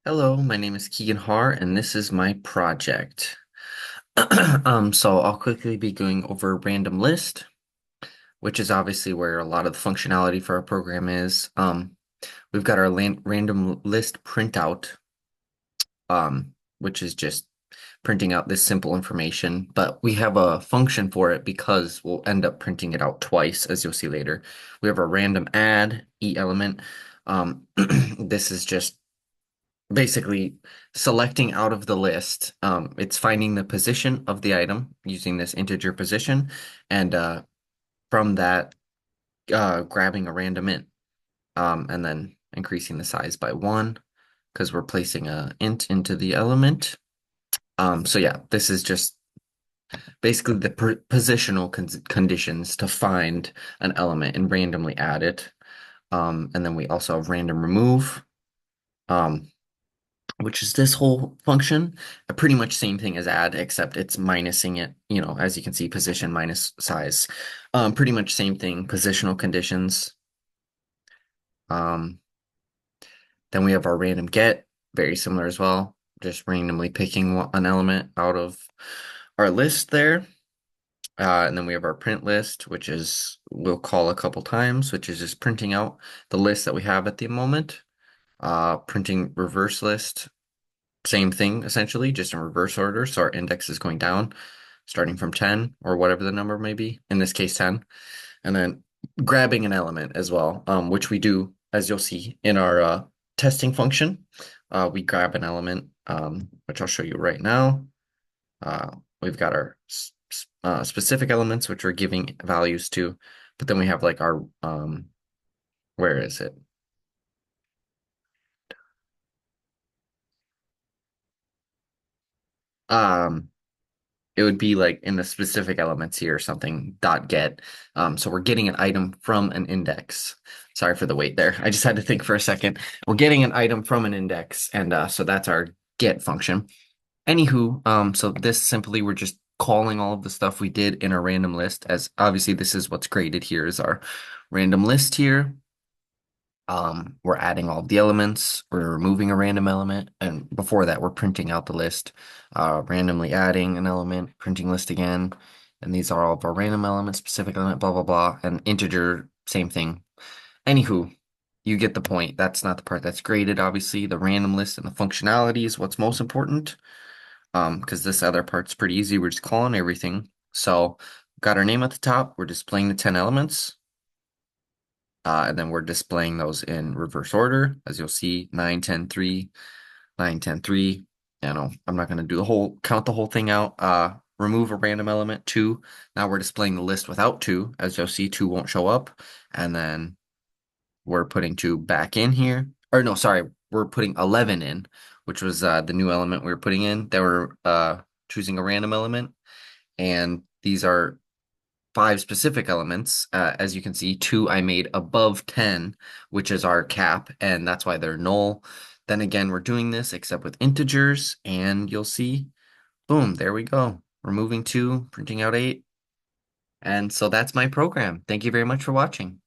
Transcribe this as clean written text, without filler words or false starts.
Hello, my name is Keegan Haar, and this is my project. So I'll quickly be going over random list, which is obviously where a lot of the functionality for our program is. We've got our random list printout, which is just printing out this simple information, but we have a function for it because we'll end up printing it out twice, as you'll see later. We have a random add e element. This is just basically selecting out of the list. It's finding the position of the item using this integer position, and from that, grabbing a random int, and then increasing the size by one because we're placing a int into the element. So yeah, this is just basically the positional conditions to find an element and randomly add it. And then we also have random remove. Um, which is this whole function. Pretty much same thing as add, except it's minusing it, as you can see, position minus size. Pretty much same thing, positional conditions. Um, then we have our random get, very similar as well, just randomly picking an element out of our list there. And then we have our print list, which is we'll call a couple times, which is just printing out the list that we have at the moment. Printing reverse list, same thing essentially, just in reverse order. So our index is going down, starting from 10 or whatever the number may be, in this case 10, and then grabbing an element as well, which we do, as you'll see in our testing function. We grab an element, which I'll show you right now. We've got our specific elements, which we're giving values to, but then we have like our, where is it? Um, it would be like in the specific elements here or something dot get. So we're getting an item from an index. Sorry for the wait there. I just had to think for a second. We're getting an item from an index, and so that's our get function. Anywho, so this simply we're just calling all of the stuff we did in our random list, as obviously this is what's graded here is our random list here. We're adding all of the elements, we're removing a random element, and before that, we're printing out the list, randomly adding an element, printing list again, and these are all of our random elements, specific element, blah, blah, blah, and integer, same thing. Anywho, you get the point. That's not the part that's graded, obviously. The random list and the functionality is what's most important, because this other part's pretty easy. We're just calling everything. So, got our name at the top, we're displaying the 10 elements. And then we're displaying those in reverse order, as you'll see, 9, 10, 3, 9, 10, 3. I'm not going to do count the whole thing out. Remove a random element, 2. Now we're displaying the list without 2. As you'll see, 2 won't show up. And then we're putting 2 back in here. Or no, sorry, we're putting 11 in, which was the new element we were putting in. They were choosing a random element. And these are 5 specific elements. As you can see, 2 I made above 10, which is our cap, and that's why they're null. Then again, we're doing this except with integers, and you'll see, boom, there we go. Removing 2, printing out 8. And so that's my program. Thank you very much for watching.